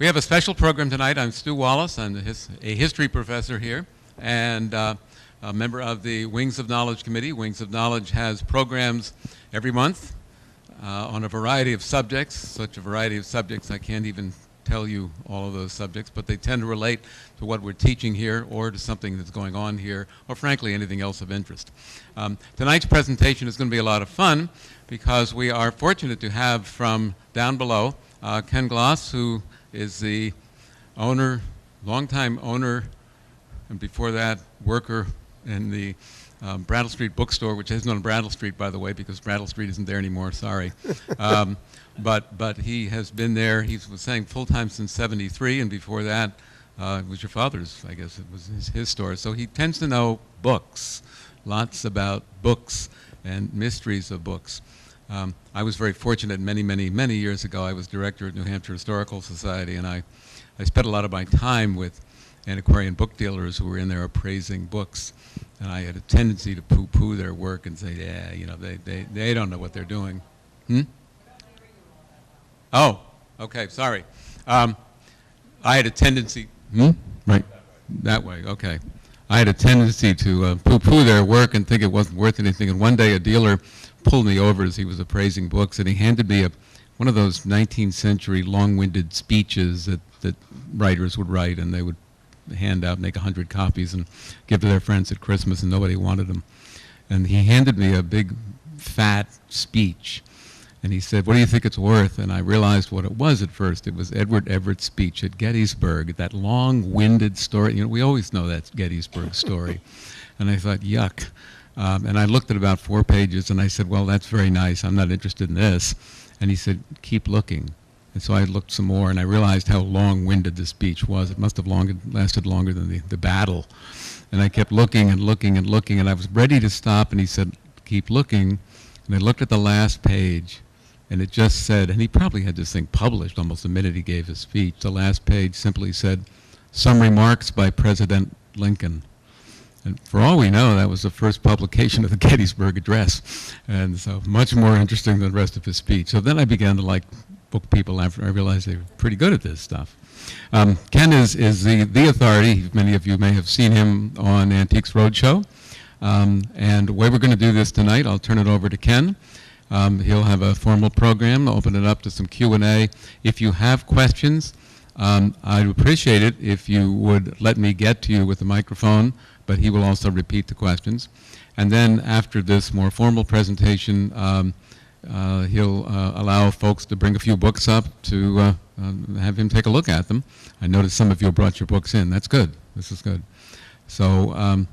We have a special program tonight. I'm Stu Wallace. I'm a history professor here and a member of the Wings of Knowledge Committee. Wings of Knowledge has programs every month on a variety of subjects, such a variety of subjects I can't even tell you all of those subjects, but they tend to relate to what we're teaching here or to something that's going on here or frankly anything else of interest. Tonight's presentation is going to be a lot of fun because we are fortunate to have from down below Ken Gloss, who is the owner, longtime owner, and before that, worker in the Brattle Street bookstore, which isn't on Brattle Street, by the way, because Brattle Street isn't there anymore, sorry. But he has been there, he was saying full-time since '73, and before that, it was your father's, I guess it was his store. So he tends to know books, lots about books and mysteries of books. I was very fortunate many years ago. I was director at New Hampshire Historical Society, and I spent a lot of my time with antiquarian book dealers who were in there appraising books. And I had a tendency to poo-poo their work and say, yeah, you know, they don't know what they're doing. Oh, okay, sorry. I had a tendency, right, that way, okay. I had a tendency to poo-poo their work and think it wasn't worth anything. And one day a dealer pulled me over as he was appraising books, and he handed me one of those 19th century long-winded speeches that writers would write, and they would hand out, make 100 copies and give to their friends at Christmas, and nobody wanted them. And he handed me a big, fat speech, and he said, "What do you think it's worth?" And I realized what it was at first. It was Edward Everett's speech at Gettysburg, that long-winded story. You know, we always know that Gettysburg story. And I thought, yuck. And I looked at about 4 pages, and I said, well, that's very nice. I'm not interested in this. And he said, keep looking. And so I looked some more, and I realized how long-winded the speech was. It must have lasted longer than the battle. And I kept looking and looking and looking, and I was ready to stop, and he said, keep looking. And I looked at the last page, and it just said, and he probably had this thing published almost the minute he gave his speech. The last page simply said, "Some remarks by President Lincoln." And for all we know, that was the first publication of the Gettysburg Address. And so much more interesting than the rest of his speech. So then I began to like book people after I realized they were pretty good at this stuff. Ken is the authority. Many of you may have seen him on Antiques Roadshow. And the way we're going to do this tonight, I'll turn it over to Ken. He'll have a formal program, open it up to some Q&A. If you have questions, I'd appreciate it if you would let me get to you with the microphone, but he will also repeat the questions. And then after this more formal presentation, he'll allow folks to bring a few books up to have him take a look at them. I noticed some of you brought your books in. That's good. This is good. So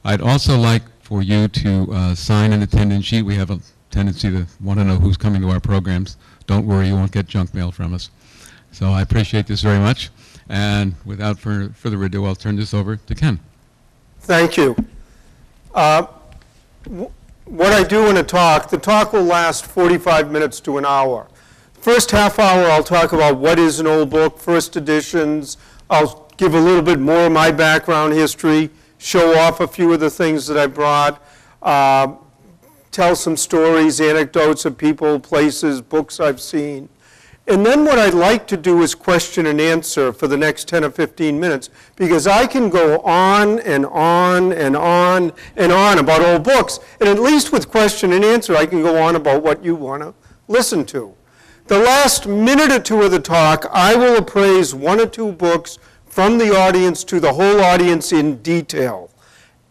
I'd also like for you to sign an attendance sheet. We have a tendency to want to know who's coming to our programs. Don't worry, you won't get junk mail from us. So I appreciate this very much. And without further ado, I'll turn this over to Ken. Thank you. What I do in a talk, the talk will last 45 minutes to an hour. First half hour, I'll talk about what is an old book, first editions. I'll give a little bit more of my background history, show off a few of the things that I brought, tell some stories, anecdotes of people, places, books I've seen. And then what I'd like to do is question and answer for the next 10 or 15 minutes, because I can go on and on and on and on about old books, and at least with question and answer, I can go on about what you want to listen to. The last minute or two of the talk, I will appraise 1 or 2 books from the audience to the whole audience in detail.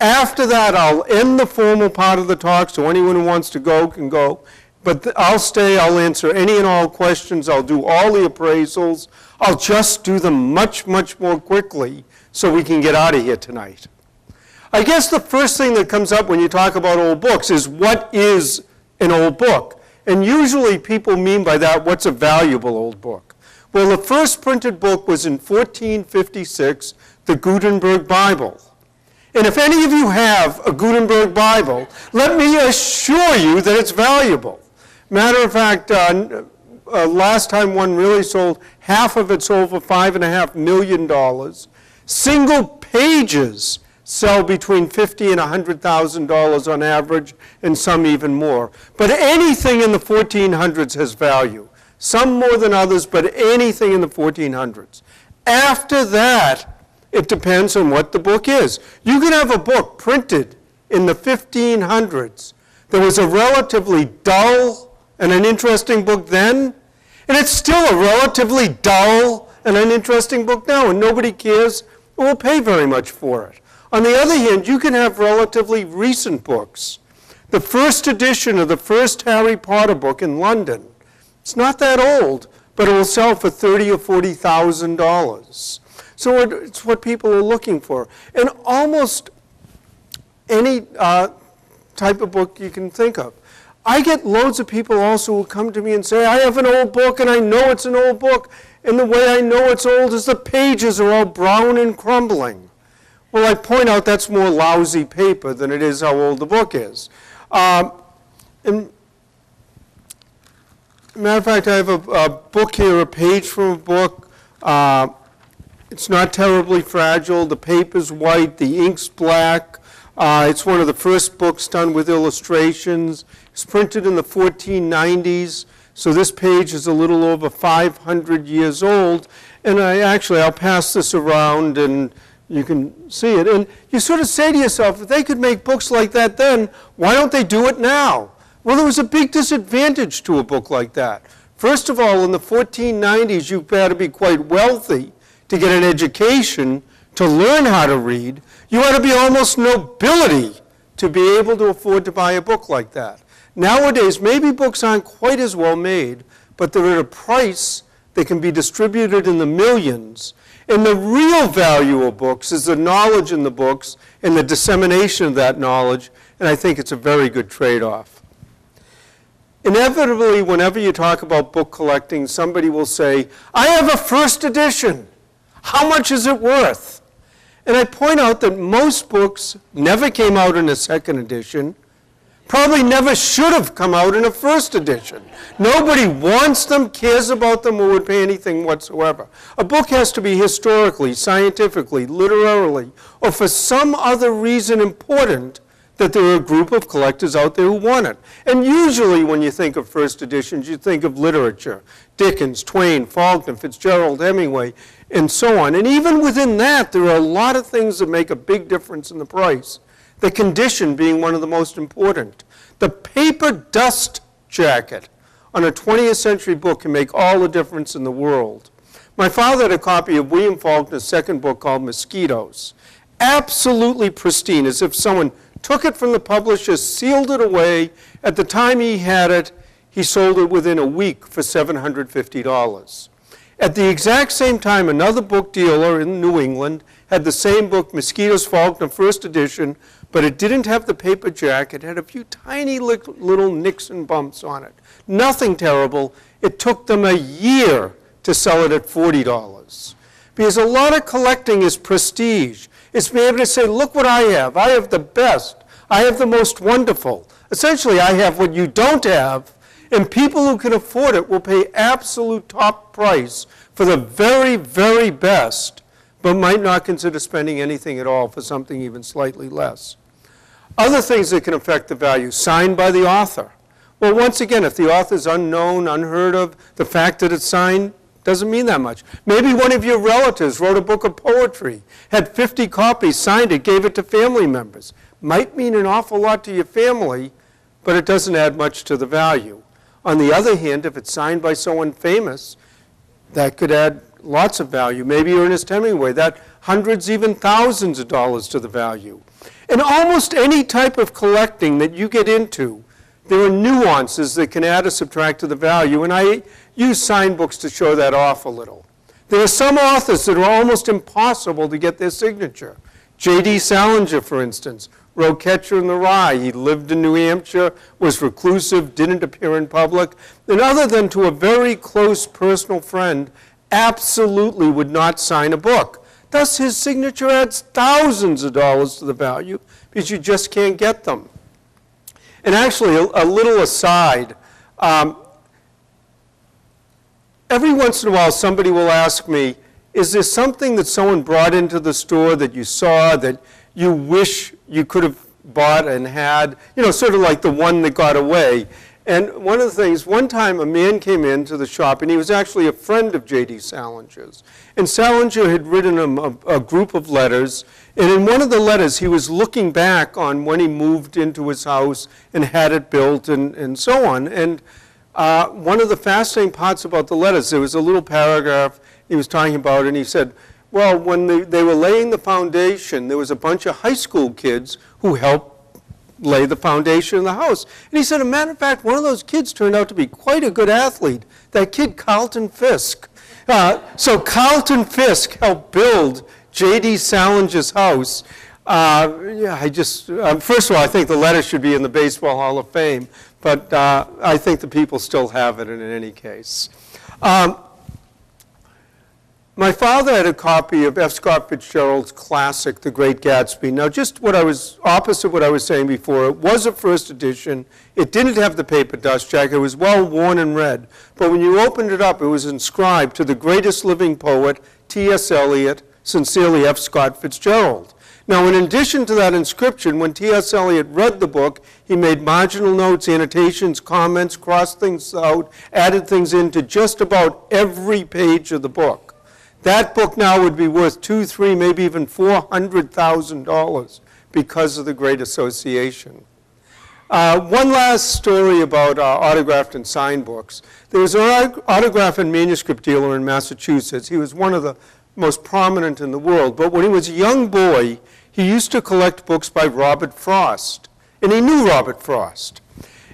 After that, I'll end the formal part of the talk, so anyone who wants to go can go. But I'll stay, I'll answer any and all questions, I'll do all the appraisals. I'll just do them much more quickly so we can get out of here tonight. I guess the first thing that comes up when you talk about old books is what is an old book? And usually people mean by that, what's a valuable old book? Well, the first printed book was in 1456, the Gutenberg Bible. And if any of you have a Gutenberg Bible, let me assure you that it's valuable. Matter of fact, last time one really sold, half of it sold for $5.5 million. Single pages sell between $50,000 and $100,000 on average, and some even more. But anything in the 1400s has value. Some more than others, but anything in the 1400s. After that, it depends on what the book is. You can have a book printed in the 1500s that was a relatively dull and an interesting book then, and it's still a relatively dull and an interesting book now, and nobody cares or will pay very much for it. On the other hand, you can have relatively recent books. The first edition of the first Harry Potter book in London, it's not that old, but it will sell for $30,000 or $40,000. So it's what people are looking for. And almost any type of book you can think of. I get loads of people also who come to me and say, I have an old book and I know it's an old book, and the way I know it's old is the pages are all brown and crumbling. Well, I point out that's more lousy paper than it is how old the book is. And matter of fact, I have a book here, a page from a book. It's not terribly fragile. The paper's white, the ink's black. It's one of the first books done with illustrations. It's printed in the 1490s, so this page is a little over 500 years old. And I'll pass this around and you can see it. And you sort of say to yourself, if they could make books like that then, why don't they do it now? Well, there was a big disadvantage to a book like that. First of all, in the 1490s, you had to be quite wealthy to get an education, to learn how to read. You had to be almost nobility to be able to afford to buy a book like that. Nowadays, maybe books aren't quite as well made, but they're at a price that can be distributed in the millions. And the real value of books is the knowledge in the books and the dissemination of that knowledge, and I think it's a very good trade-off. Inevitably, whenever you talk about book collecting, somebody will say, I have a first edition. How much is it worth? And I point out that most books never came out in a second edition, probably never should have come out in a first edition. Nobody wants them, cares about them, or would pay anything whatsoever. A book has to be historically, scientifically, literarily, or for some other reason important that there are a group of collectors out there who want it. And usually when you think of first editions, you think of literature. Dickens, Twain, Faulkner, Fitzgerald, Hemingway, and so on. And even within that, there are a lot of things that make a big difference in the price. The condition being one of the most important. The paper dust jacket on a 20th century book can make all the difference in the world. My father had a copy of William Faulkner's second book called Mosquitoes. Absolutely pristine, as if someone took it from the publisher, sealed it away. At the time he had it, he sold it within a week for $750. At the exact same time, another book dealer in New England had the same book, Mosquitoes, Faulkner, first edition, but it didn't have the paper jacket. It had a few tiny little nicks and bumps on it. Nothing terrible. It took them a year to sell it at $40. Because a lot of collecting is prestige. It's being able to say, look what I have. I have the best. I have the most wonderful. Essentially, I have what you don't have, and people who can afford it will pay absolute top price for the very, very best, but might not consider spending anything at all for something even slightly less. Other things that can affect the value, signed by the author. Well, once again, if the author's unknown, unheard of, the fact that it's signed doesn't mean that much. Maybe one of your relatives wrote a book of poetry, had 50 copies, signed it, gave it to family members. Might mean an awful lot to your family, but it doesn't add much to the value. On the other hand, if it's signed by someone famous, that could add lots of value. Maybe Ernest Hemingway, that hundreds, even thousands of dollars to the value. In almost any type of collecting that you get into, there are nuances that can add or subtract to the value, and I use signed books to show that off a little. There are some authors that are almost impossible to get their signature. J.D. Salinger, for instance, wrote Catcher in the Rye. He lived in New Hampshire, was reclusive, didn't appear in public, and other than to a very close personal friend, absolutely would not sign a book. Thus, his signature adds thousands of dollars to the value because you just can't get them. And actually, a little aside, every once in a while somebody will ask me, is there something that someone brought into the store that you saw that you wish you could have bought and had, you know, sort of like the one that got away? And one of the things, one time a man came into the shop, and he was actually a friend of J.D. Salinger's. And Salinger had written him a group of letters, and in one of the letters he was looking back on when he moved into his house and had it built and so on. And one of the fascinating parts about the letters, there was a little paragraph he was talking about, and he said, well, when they were laying the foundation, there was a bunch of high school kids who helped lay the foundation of the house. And he said, as a matter of fact, one of those kids turned out to be quite a good athlete, that kid Carlton Fisk. So Carlton Fisk helped build J.D. Salinger's house. First of all, I think the letter should be in the Baseball Hall of Fame, but I think the people still have it in any case. My father had a copy of F. Scott Fitzgerald's classic, The Great Gatsby. Now, just opposite what I was saying before, it was a first edition. It didn't have the paper dust jacket. It was well worn and read. But when you opened it up, it was inscribed to the greatest living poet, T.S. Eliot, sincerely F. Scott Fitzgerald. Now, in addition to that inscription, when T.S. Eliot read the book, he made marginal notes, annotations, comments, crossed things out, added things into just about every page of the book. That book now would be worth $200,000, $300,000, maybe even $400,000 because of the great association. One last story about autographed and signed books. There was an autograph and manuscript dealer in Massachusetts. He was one of the most prominent in the world. But when he was a young boy, he used to collect books by Robert Frost. And he knew Robert Frost.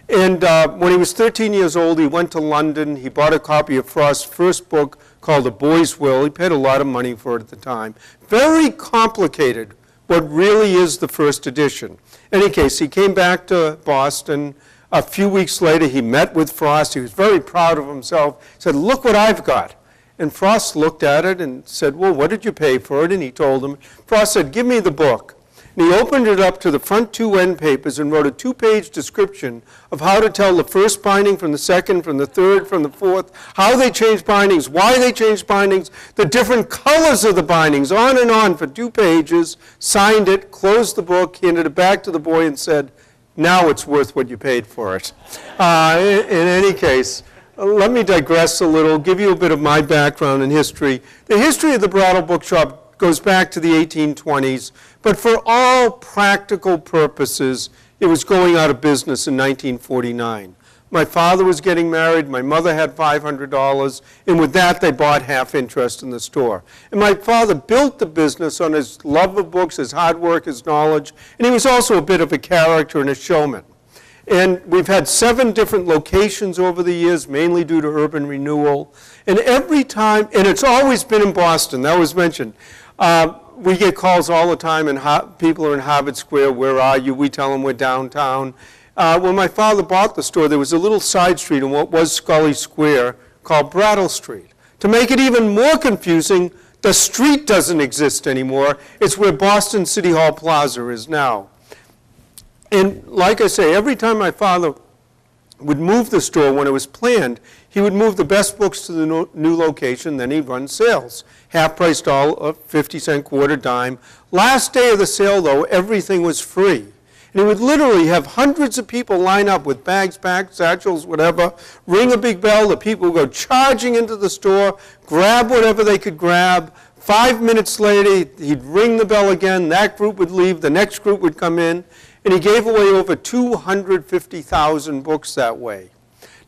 And when he was 13 years old, he went to London. He bought a copy of Frost's first book called A Boy's Will. He paid a lot of money for it at the time. Very complicated, what really is the first edition. In any case, he came back to Boston. A few weeks later, he met with Frost. He was very proud of himself. He said, look what I've got. And Frost looked at it and said, well, what did you pay for it? And he told him. Frost said, give me the book. And he opened it up to the front two end papers and wrote a 2-page description of how to tell the first binding from the second, from the third, from the fourth, how they changed bindings, why they changed bindings, the different colors of the bindings, on and on for 2 pages, signed it, closed the book, handed it back to the boy and said, now it's worth what you paid for it. In any case, let me digress a little, give you a bit of my background in history. The history of the Brattle Bookshop goes back to the 1820s, but for all practical purposes, it was going out of business in 1949. My father was getting married, my mother had $500, and with that they bought half interest in the store. And my father built the business on his love of books, his hard work, his knowledge, and he was also a bit of a character and a showman. And we've had 7 different locations over the years, mainly due to urban renewal. And every time, and it's always been in Boston, that was mentioned. We get calls all the time, and people are in Harvard Square, where are you? We tell them we're downtown. When my father bought the store, there was a little side street in what was Scully Square called Brattle Street. To make it even more confusing, the street doesn't exist anymore. It's where Boston City Hall Plaza is now. And like I say, every time my father would move the store when it was planned, he would move the best books to the new location, then he'd run sales. Half-price dollar, 50-cent, quarter, dime. Last day of the sale, though, everything was free. And he would literally have hundreds of people line up with bags, packs, satchels, whatever, ring a big bell, the people would go charging into the store, grab whatever they could grab. 5 minutes later, he'd ring the bell again, that group would leave, the next group would come in, and he gave away over 250,000 books that way.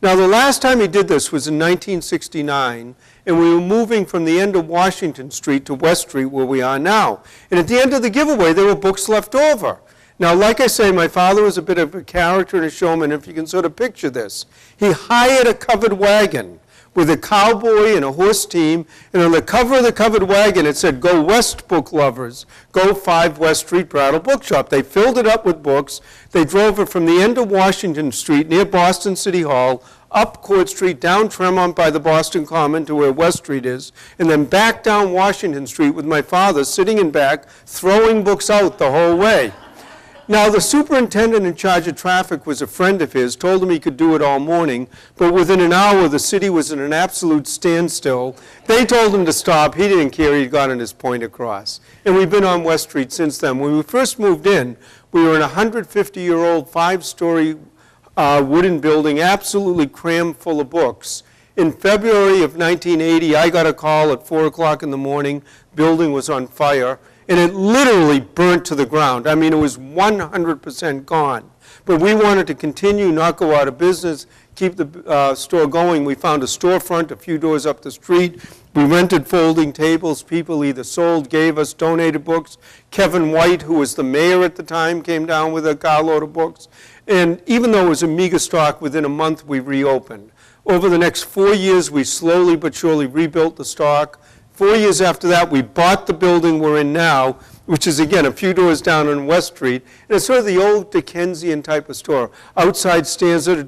Now, the last time he did this was in 1969, and we were moving from the end of Washington Street to West Street, where we are now. And at the end of the giveaway, there were books left over. Now, like I say, my father was a bit of a character and a showman, if you can sort of picture this. He hired a covered wagon with a cowboy and a horse team, and on the cover of the covered wagon it said, "Go West, book lovers, go 5 West Street, Brattle Bookshop." They filled it up with books. They drove it from the end of Washington Street near Boston City Hall, up Court Street, down Tremont by the Boston Common to where West Street is, and then back down Washington Street with my father sitting in back, throwing books out the whole way. Now, the superintendent in charge of traffic was a friend of his, told him he could do it all morning, but within an hour, the city was in an absolute standstill. They told him to stop. He didn't care. He'd gotten his point across. And we've been on West Street since then. When we first moved in, we were in a 150-year-old, 5-story wooden building, absolutely crammed full of books. In February of 1980, I got a call at 4 o'clock in the morning, building was on fire, and it literally burnt to the ground. I mean, it was 100% gone. But we wanted to continue, not go out of business, keep the store going. We found a storefront a few doors up the street. We rented folding tables. People either sold, gave us, donated books. Kevin White, who was the mayor at the time, came down with a carload of books. And even though it was a meager stock, within a month we reopened. Over the next 4 years, we slowly but surely rebuilt the stock. 4 years after that, we bought the building we're in now, which is, again, a few doors down on West Street. And it's sort of the old Dickensian type of store. Outside stands at a